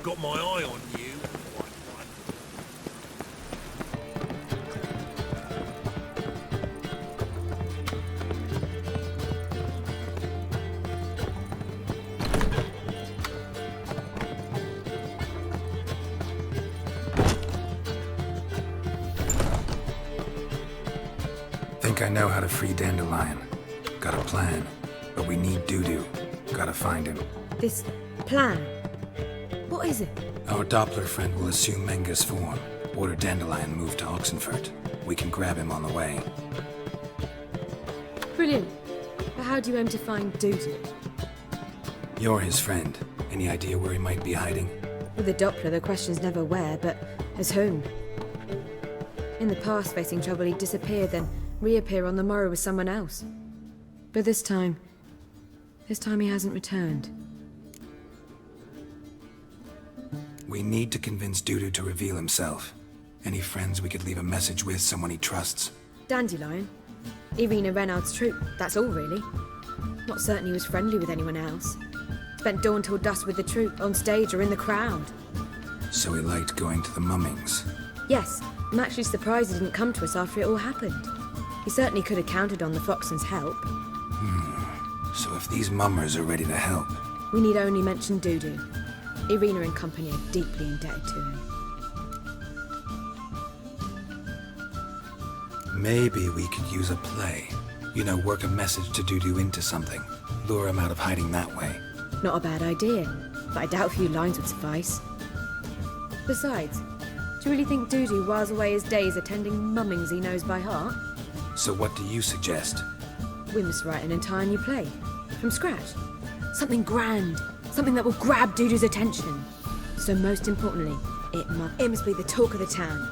got my eye on you. Think I know how to free Dandelion. Got a plan, but we need Dudu. Gotta find him. This plan? What is it? Our Doppler friend will assume Menga's form. Order Dandelion move to Oxenfurt. We can grab him on the way. Brilliant. But how do you aim to find Dudu? You're his friend. Any idea where he might be hiding? With the Doppler, the question's never where, but as whom? In the past, facing trouble, he'd disappear, then reappear on the morrow with someone else. But this time he hasn't returned. We need to convince Dudu to reveal himself. Any friends we could leave a message with, someone he trusts? Dandelion? Irina Reynard's troupe, that's all really. Not certain he was friendly with anyone else. Spent dawn till dusk with the troupe, on stage or in the crowd. So he liked going to the mummings. Yes, I'm actually surprised he didn't come to us after it all happened. He certainly could have counted on the Foxton's help. So if these mummers are ready to help... We need only mention Dudu. Irina and company are deeply indebted to him. Maybe we could use a play. You know, work a message to Dudu into something. Lure him out of hiding that way. Not a bad idea, but I doubt a few lines would suffice. Besides, do you really think Dudu whiles away his days attending mummings he knows by heart? So what do you suggest? We must write an entire new play. From scratch. Something grand. Something that will grab Dudu's attention. So most importantly, it must be the talk of the town.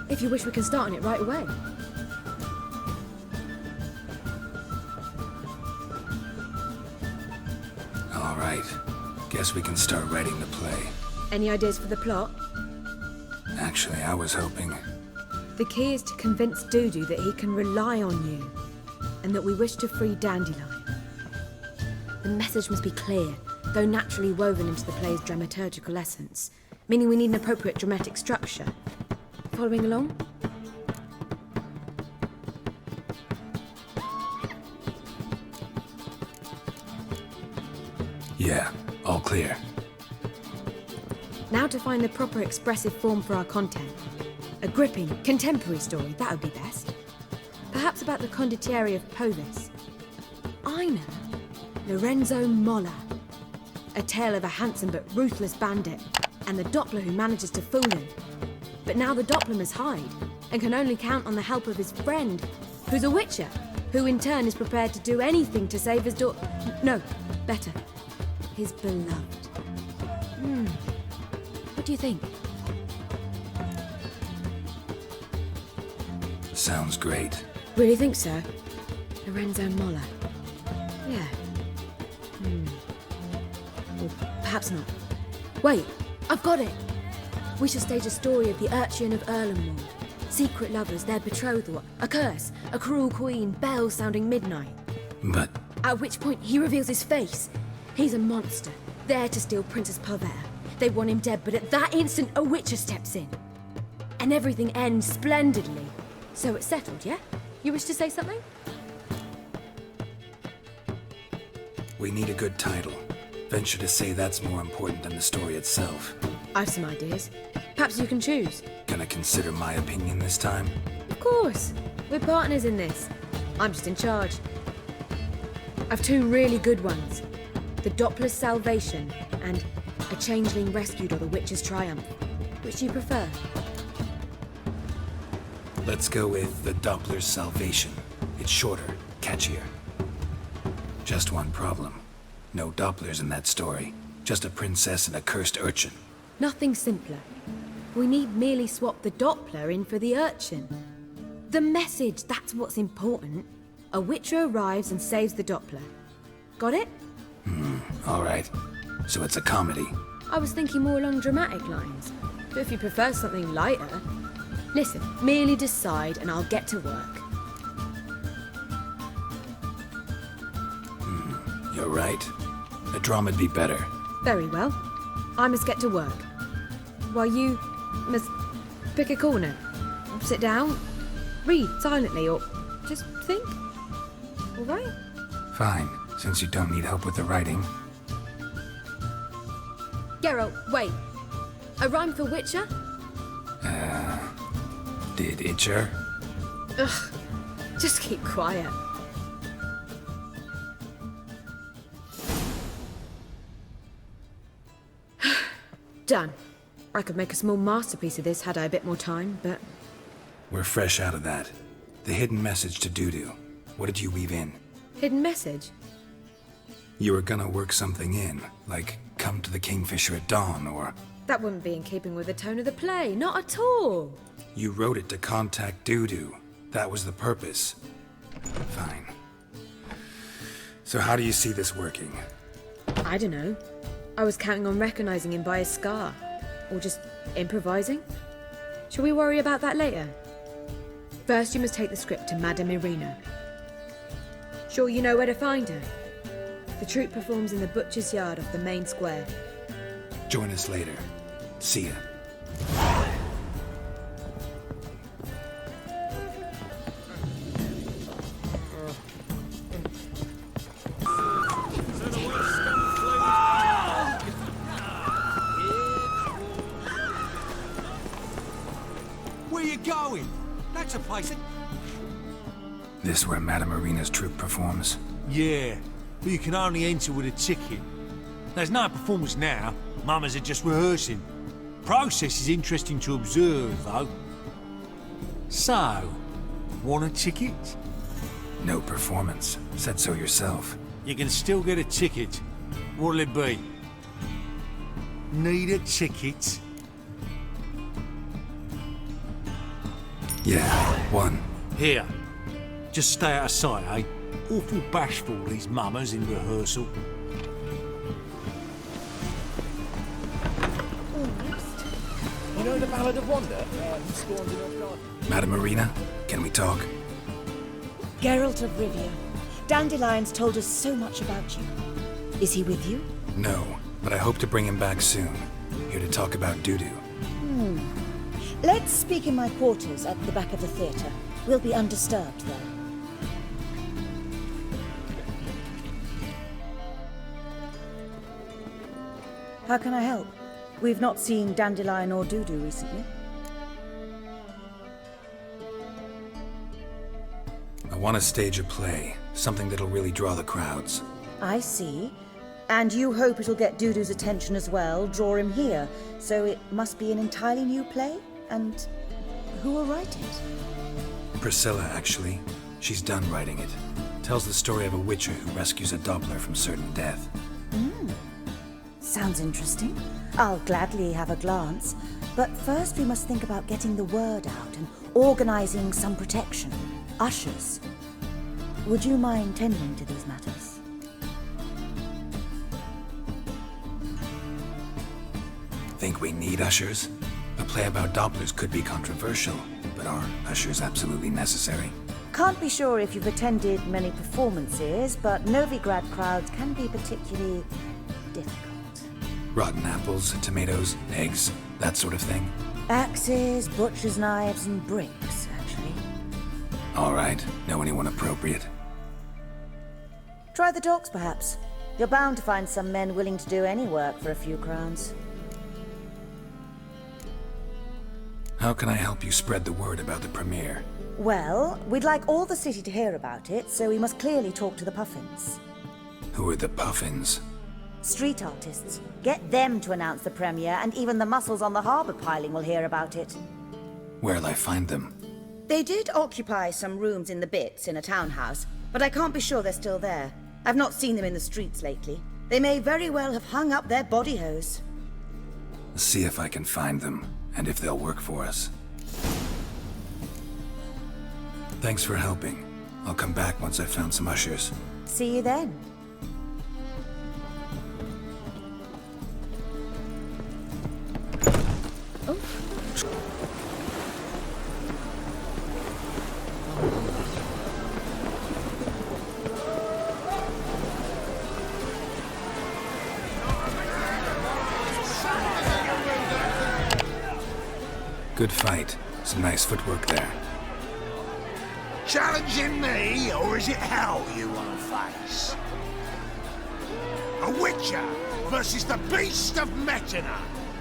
If you wish, we can start on it right away. All right. Guess we can start writing the play. Any ideas for the plot? Actually, I was hoping... The key is to convince Dudu that he can rely on you, and that we wish to free Dandelion. The message must be clear, though naturally woven into the play's dramaturgical essence, meaning we need an appropriate dramatic structure. Following along? Yeah, all clear. Now to find the proper expressive form for our content. A gripping, contemporary story, that would be best. Perhaps about the condottieri of Povis. I know. Lorenzo Molla. A tale of a handsome but ruthless bandit, and the Doppler who manages to fool him. But now the Doppler must hide, and can only count on the help of his friend, who's a witcher, who in turn is prepared to do anything to save his daughter. No, better. His beloved. What do you think? Sounds great. Really think so? Lorenzo Molla. Yeah. Or perhaps not. Wait, I've got it! We shall stage a story of the urchin of Erlenwald. Secret lovers, their betrothal, a curse, a cruel queen, bells sounding midnight. But... At which point he reveals his face. He's a monster, there to steal Princess Pavetta. They want him dead, but at that instant a witcher steps in. And everything ends splendidly. So it's settled, yeah? You wish to say something? we need a good title. Venture to say that's more important than the story itself. I've some ideas. Perhaps you can choose. Gonna consider my opinion this time? Of course. We're partners in this. I'm just in charge. I've two really good ones. The Doppler's Salvation and A Changeling Rescued or the Witch's Triumph. Which do you prefer? Let's go with the Doppler's Salvation. It's shorter, catchier. Just one problem. No Dopplers in that story. Just a princess and a cursed urchin. Nothing simpler. We need merely swap the Doppler in for the urchin. The message, that's what's important. A witcher arrives and saves the Doppler. Got it? All right. So it's a comedy. I was thinking more along dramatic lines. But if you prefer something lighter... Listen, merely decide and I'll get to work. You're right. A drama'd be better. Very well. I must get to work. While you must pick a corner, sit down, read silently, or just think. All right? Fine, since you don't need help with the writing. Geralt, wait. A rhyme for Witcher? Did Itcher? Ugh, just keep quiet. Done. I could make a small masterpiece of this had I a bit more time, but... We're fresh out of that. The hidden message to Dudu. What did you weave in? Hidden message? You were gonna work something in, like come to the Kingfisher at dawn, or... That wouldn't be in keeping with the tone of the play, not at all. You wrote it to contact Dudu. That was the purpose. Fine. So how do you see this working? I don't know. I was counting on recognizing him by his scar. Or just improvising. Shall we worry about that later? First, you must take the script to Madame Irina. Sure you know where to find her? The troupe performs in the butcher's yard off the main square. Join us later. See ya. Where you going? That's a place that... This where Madame Irina's troupe performs? Yeah, but you can only enter with a ticket. There's no performance now. Mamas are just rehearsing. Process is interesting to observe, though. So, want a ticket? No performance. Said so yourself. You can still get a ticket. What'll it be? Need a ticket? Yeah, one. Here. Just stay out of sight, eh? Awful bashful, these mamas in rehearsal. You know the Ballad of Wanda? He spawned in her garden. Madame Irina, can we talk? Geralt of Rivia. Dandelion's told us so much about you. Is he with you? No, but I hope to bring him back soon. Here to talk about Dudu. Let's speak in my quarters at the back of the theatre. We'll be undisturbed there. How can I help? We've not seen Dandelion or Dudu recently. I want to stage a play. Something that'll really draw the crowds. I see. And you hope it'll get Dudu's attention as well, draw him here. So it must be an entirely new play? And who will write it? Priscilla, actually. She's done writing it. Tells the story of a witcher who rescues a Doppler from certain death. Sounds interesting. I'll gladly have a glance. But first we must think about getting the word out and organizing some protection. Ushers. Would you mind tending to these matters? Think we need ushers? A play about Dopplers could be controversial, but are ushers absolutely necessary? Can't be sure if you've attended many performances, but Novigrad crowds can be particularly difficult. Rotten apples, tomatoes, eggs, that sort of thing? Axes, butcher's knives, and bricks, actually. All right, know anyone appropriate? Try the docks, perhaps. You're bound to find some men willing to do any work for a few crowns. How can I help you spread the word about the premiere? Well, we'd like all the city to hear about it, so we must clearly talk to the Puffins. Who are the Puffins? Street artists. Get them to announce the premiere, and even the muscles on the harbour piling will hear about it. Where'll I find them? They did occupy some rooms in the Bits in a townhouse, but I can't be sure they're still there. I've not seen them in the streets lately. They may very well have hung up their body hose. See if I can find them, and if they'll work for us. Thanks for helping. I'll come back once I've found some ushers. See you then. Good fight. Some nice footwork there. Challenging me, or is it hell you want to face? A Witcher versus the Beast of Metina.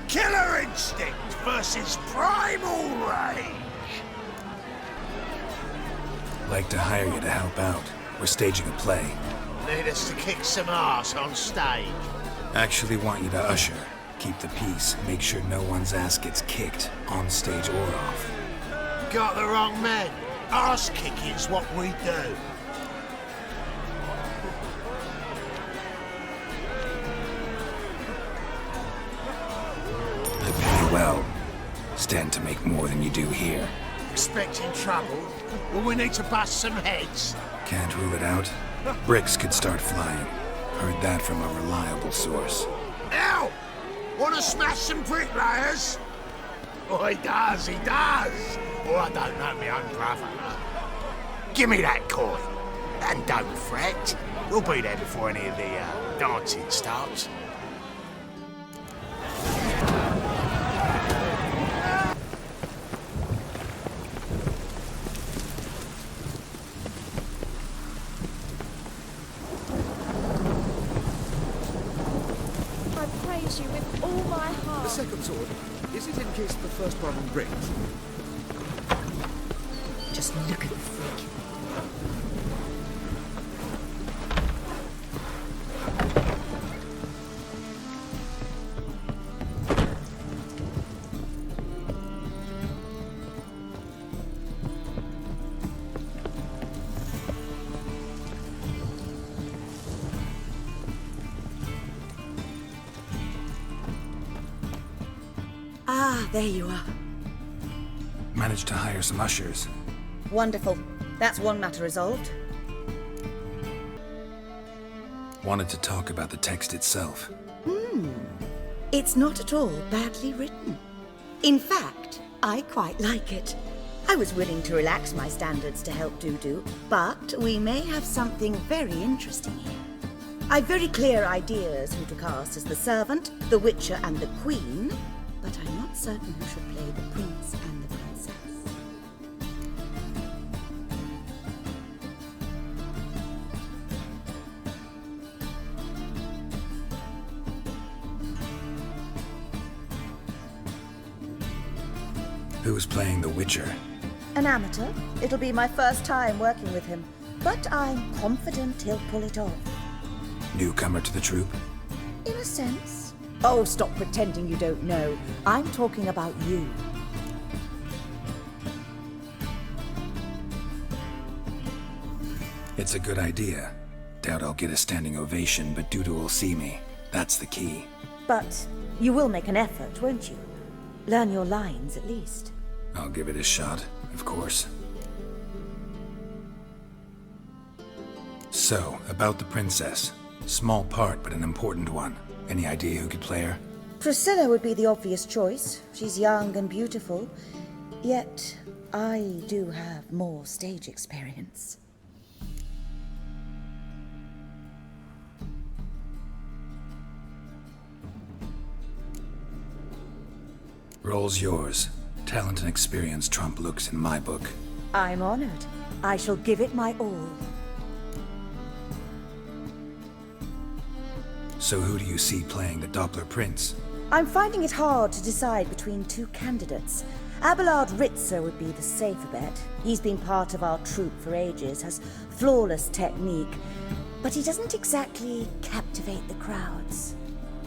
Killer instinct versus primal rage. Like to hire you to help out. We're staging a play. Need us to kick some ass on stage. Actually want you to usher. Keep the peace. Make sure no one's ass gets kicked, on stage or off. Got the wrong man. Ass kicking's what we do. I pay well. Stand to make more than you do here. Expecting trouble? Well, we need to bust some heads. Can't rule it out. Bricks could start flying. Heard that from a reliable source. Ow! Want to smash some bricklayers? Oh, he does, he does. Oh, I don't know my own brother. Give me that coin. And don't fret. You'll be there before any of the dancing starts. I praise you with all my heart. The second sword, is it in case the first problem breaks? Just look at the freak. Ah, there you are. Managed to hire some ushers. Wonderful. That's one matter resolved. Wanted to talk about the text itself. It's not at all badly written. In fact, I quite like it. I was willing to relax my standards to help Dudu, but we may have something very interesting here. I've very clear ideas who to cast as the servant, the Witcher and the Queen, but I'm not certain who should play the Prince and the Princess. Who's playing the Witcher? An amateur. It'll be my first time working with him, but I'm confident he'll pull it off. Newcomer to the troupe? In a sense. Oh, stop pretending you don't know. I'm talking about you. It's a good idea. Doubt I'll get a standing ovation, but Dudu will see me. That's the key. But you will make an effort, won't you? Learn your lines, at least. I'll give it a shot, of course. So, about the princess. Small part, but an important one. Any idea who could play her? Priscilla would be the obvious choice. She's young and beautiful. Yet, I do have more stage experience. Role's yours. Talent and experience trump looks in my book. I'm honored. I shall give it my all. So who do you see playing the Doppler Prince? I'm finding it hard to decide between two candidates. Abelard Ritzer would be the safer bet. He's been part of our troupe for ages, has flawless technique, but he doesn't exactly captivate the crowds.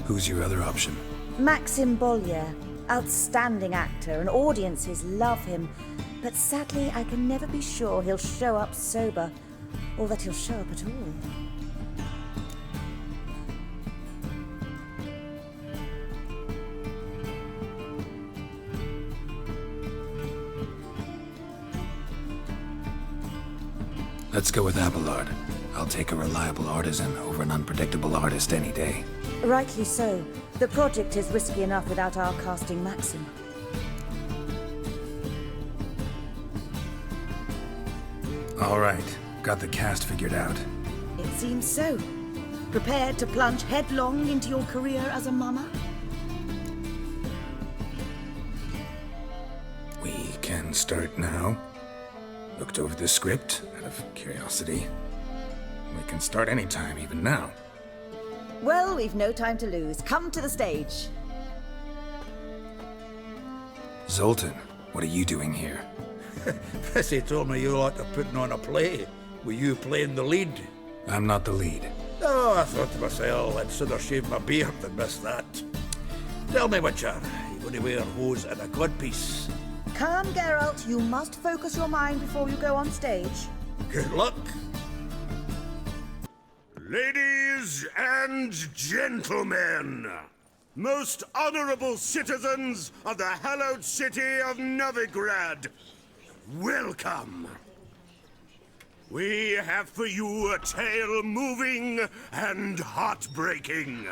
Who's your other option? Maxim BOOYAH, outstanding actor, and audiences love him, but sadly I can never be sure he'll show up sober, or that he'll show up at all. Let's go with Abelard. I'll take a reliable artisan over an unpredictable artist any day. Rightly so. The project is risky enough without our casting Maxim. All right, got the cast figured out. It seems so. Prepared to plunge headlong into your career as a mama? can start now. Looked over the script out of curiosity. We can start anytime, even now. Well, we've no time to lose. Come to the stage. Zoltan, what are you doing here? Prissy told me you ought to putting on a play. Were you playing the lead? I'm not the lead. Oh, I thought to myself, I'd sooner shave my beard than miss that. Tell me, Witcher, you going to wear hose and a codpiece? Calm, Geralt. You must focus your mind before you go on stage. Good luck. Ladies and gentlemen, most honorable citizens of the hallowed city of Novigrad, welcome. We have for you a tale moving and heartbreaking.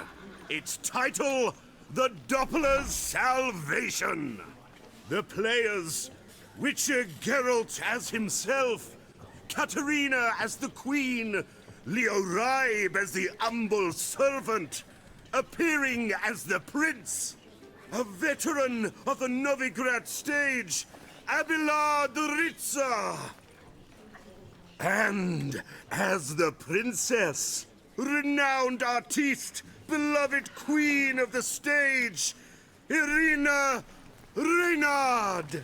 Its title, The Doppler's Salvation. The players, Witcher Geralt as himself, Katerina as the Queen, Leo Raib as the humble servant, appearing as the Prince, a veteran of the Novigrad stage, Abelard Ritza. And as the Princess, renowned artiste, beloved Queen of the stage, Irina Reynard.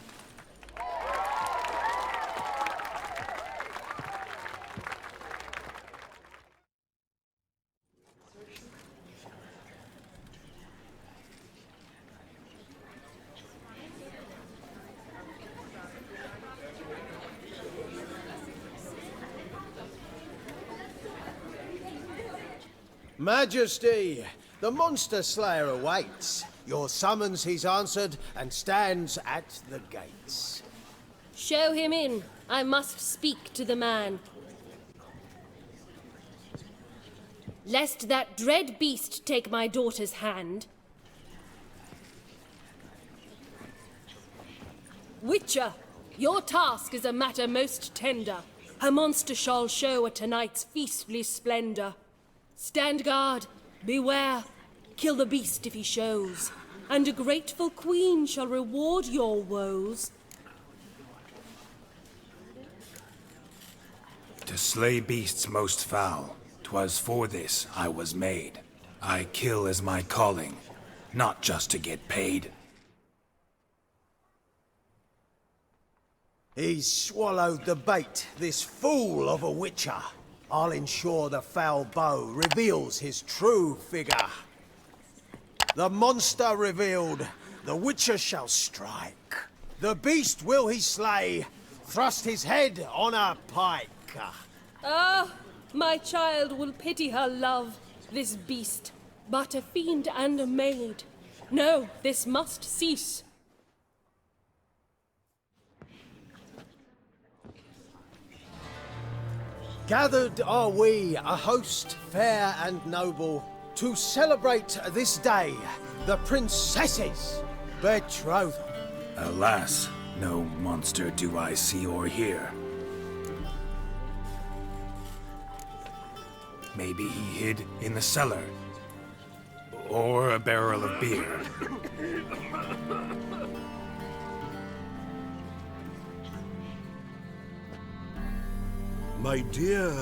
Majesty, the monster slayer awaits. Your summons he's answered and stands at the gates. Show him in. I must speak to the man. Lest that dread beast take my daughter's hand. Witcher, your task is a matter most tender. A monster shall show at tonight's feastly splendor. Stand guard, beware, kill the beast if he shows, and a grateful queen shall reward your woes. To slay beasts most foul, 'twas for this I was made. I kill as my calling, not just to get paid. He's swallowed the bait, this fool of a witcher. I'll ensure the foul bow reveals his true figure. The monster revealed, the witcher shall strike. The beast will he slay, thrust his head on a pike. Ah, my child will pity her love, this beast, but a fiend and a maid. No, this must cease. Gathered are we, a host fair and noble, to celebrate this day, the princess's betrothal. Alas, no monster do I see or hear. Maybe he hid in the cellar. Or a barrel of beer. My dear,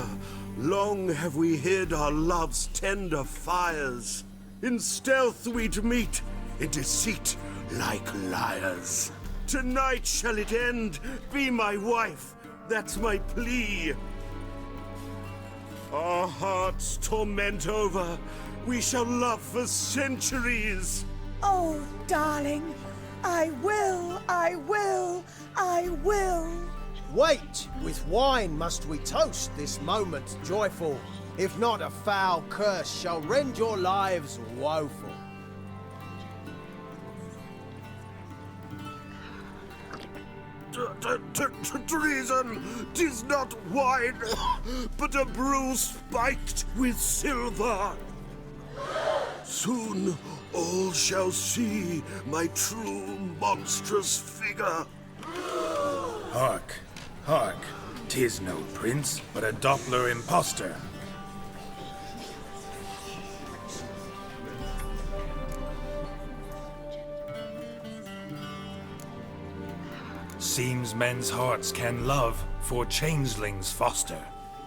long have we hid our love's tender fires. In stealth we'd meet, in deceit like liars. Tonight shall it end, be my wife, that's my plea. Our hearts torment over, we shall love for centuries. Oh, darling, I will, I will, I will. Wait, with wine must we toast this moment joyful. If not, a foul curse shall rend your lives woeful. Treason! 'Tis not wine, but a brew spiked with silver. Soon all shall see my true monstrous figure. Hark, hark, 'tis no prince, but a Doppler impostor. Seems men's hearts can love, for changelings foster.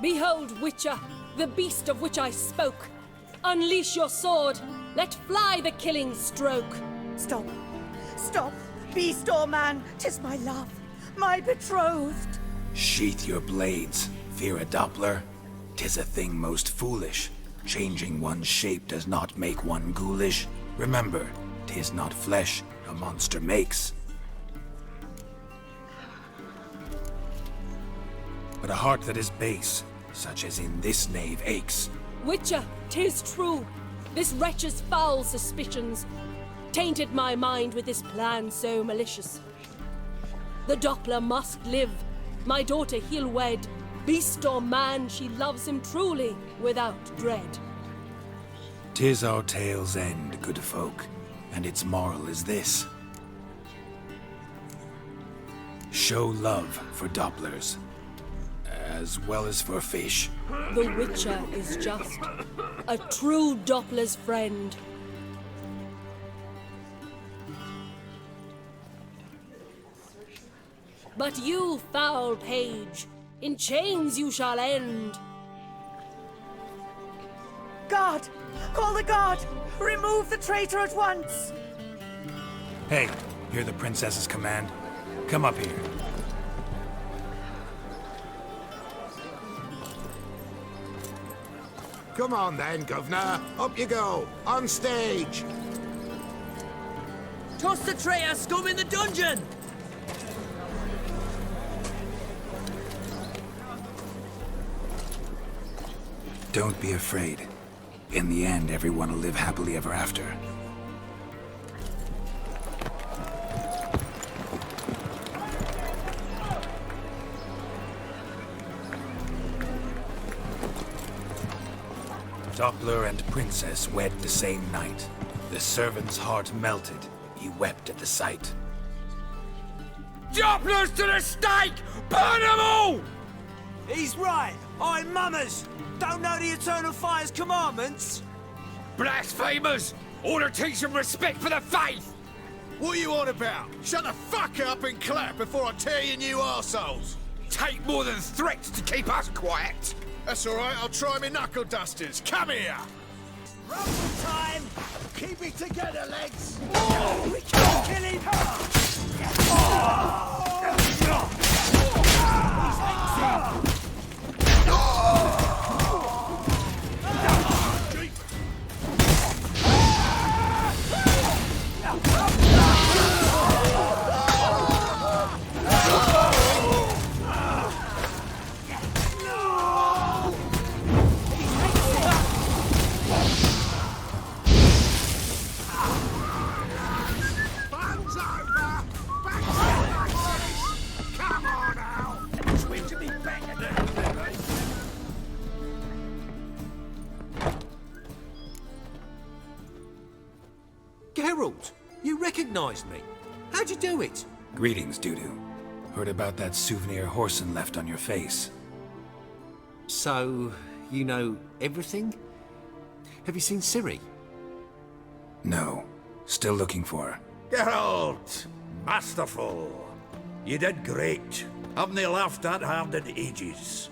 Behold, Witcher, the beast of which I spoke. Unleash your sword. Let fly the killing stroke. Stop. Stop. Beast or man, 'tis my love, my betrothed. Sheath your blades, fear a Doppler. 'Tis a thing most foolish. Changing one's shape does not make one ghoulish. Remember, 'tis not flesh a monster makes, but a heart that is base, such as in this knave aches. Witcher, 'tis true. This wretch's foul suspicions tainted my mind with this plan so malicious. The Doppler must live. My daughter he'll wed. Beast or man, she loves him truly, without dread. 'Tis our tale's end, good folk, and its moral is this. Show love for Dopplers, as well as for fish. The Witcher is just a true Doppler's friend. But you, foul page, in chains you shall end. Guard! Call the guard! Remove the traitor at once! Hey, hear the princess's command? Come up here. Come on then, Governor. Up you go. On stage. Toss the traitor scum in the dungeon! Don't be afraid. In the end, everyone will live happily ever after. Doppler and princess wed the same night. The servant's heart melted. He wept at the sight. Dopplers to the stake! Burn them all! He's right. I'm mummers. Don't know the Eternal Fire's commandments? Blasphemers! Order teach them respect for the faith! What are you on about? Shut the fuck up and clap before I tear you new arseholes. Take more than threats to keep us quiet! That's all right. I'll try my knuckle dusters. Come here. Rumble time! Keep it together, legs! We can't kill him! Fun's over. Back to the Come on now. Swing to me back at that. Geralt, you recognized me. How'd you do it? Greetings, Dudu. Heard about that souvenir Horson left on your face. So, you know everything? Have you seen Ciri? No. Still looking for her. Geralt! Masterful! You did great. Haven't they laughed that hard in ages?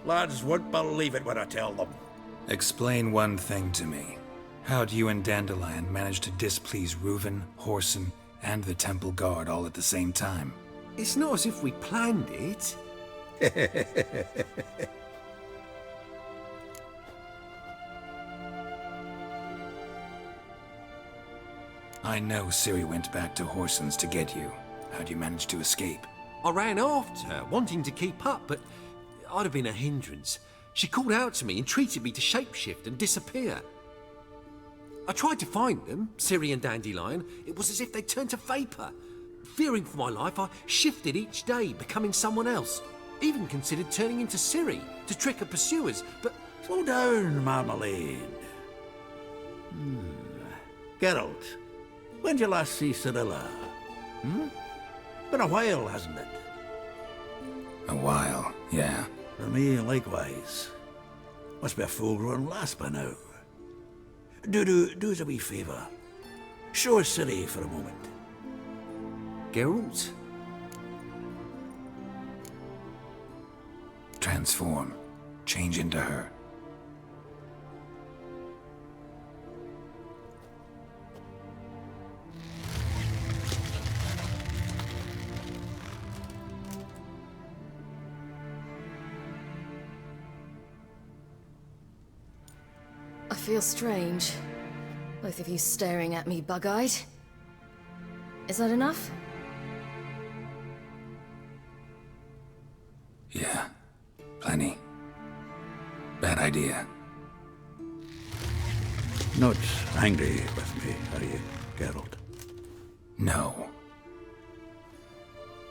Lads won't believe it when I tell them. Explain one thing to me. How'd you and Dandelion manage to displease Reuven, Horson, and the Temple Guard all at the same time? It's not as if we planned it. I know Ciri went back to Horson's to get you. How'd you manage to escape? I ran after her, wanting to keep up, but I'd have been a hindrance. She called out to me, entreated me to shapeshift and disappear. I tried to find them, Ciri and Dandelion. It was as if they turned to vapor. Fearing for my life, I shifted each day, becoming someone else. Even considered turning into Ciri to trick her pursuers, but... Slow down, Marmalade. Geralt, when did you last see Cyrilla? Been a while, hasn't it? A while, yeah. For me, likewise. Must be a full-grown lass by now. Do us a wee favour. Show us Ciri for a moment. Geralt? Transform. Change into her. I feel strange. Both of you staring at me bug-eyed. Is that enough? Yeah. Plenty. Bad idea. Not angry with me, are you, Geralt? No.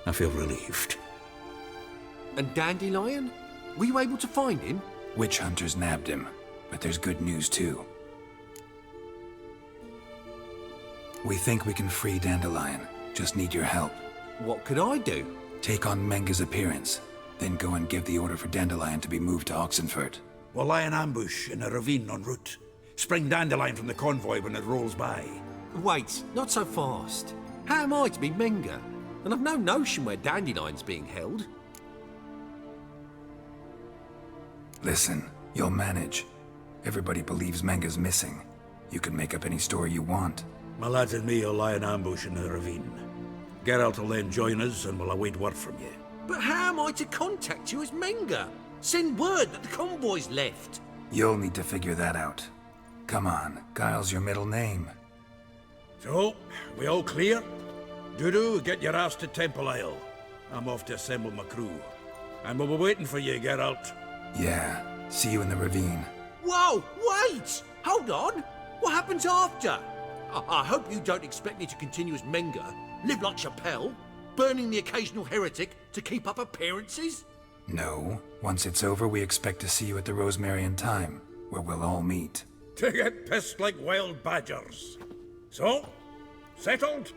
I feel relieved. And Dandelion? Were you able to find him? Witch hunters nabbed him, but there's good news too. We think we can free Dandelion. Just need your help. What could I do? Take on Menga's appearance, then go and give the order for Dandelion to be moved to Oxenfurt. We'll lie in ambush in a ravine en route. Spring Dandelion from the convoy when it rolls by. Wait, not so fast. How am I to be Menga? And I've no notion where Dandelion's being held. Listen, you'll manage. Everybody believes Menga's missing. You can make up any story you want. My lads and me will lie in ambush in the ravine. Geralt will then join us and we'll await word from you. But how am I to contact you as Menga? Send word that the convoy's left. You'll need to figure that out. Come on, Guile's your middle name. So, we all clear? Dudu, get your ass to Temple Isle. I'm off to assemble my crew. And we'll be waiting for you, Geralt. Yeah, see you in the ravine. Whoa, wait! Hold on! What happens after? I hope you don't expect me to continue as Menga, live like Chappelle, burning the occasional heretic to keep up appearances? No. Once it's over, we expect to see you at the Rosemary in Time, where we'll all meet. To get pissed like wild badgers. So, settled?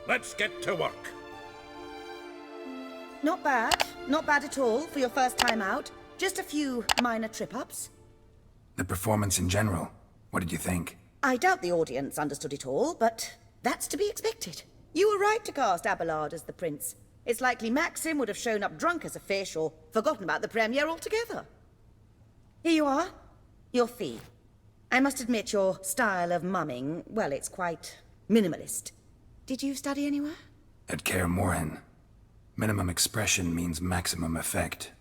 Let's get to work. Not bad. Not bad at all for your first time out. Just a few minor trip-ups. The performance in general, what did you think? I doubt the audience understood it all, but that's to be expected. You were right to cast Abelard as the prince. It's likely Maxim would have shown up drunk as a fish or forgotten about the premiere altogether. Here you are. Your fee. I must admit your style of mumming, well, it's quite minimalist. Did you study anywhere? At Kaer Morhen. Minimum expression means maximum effect.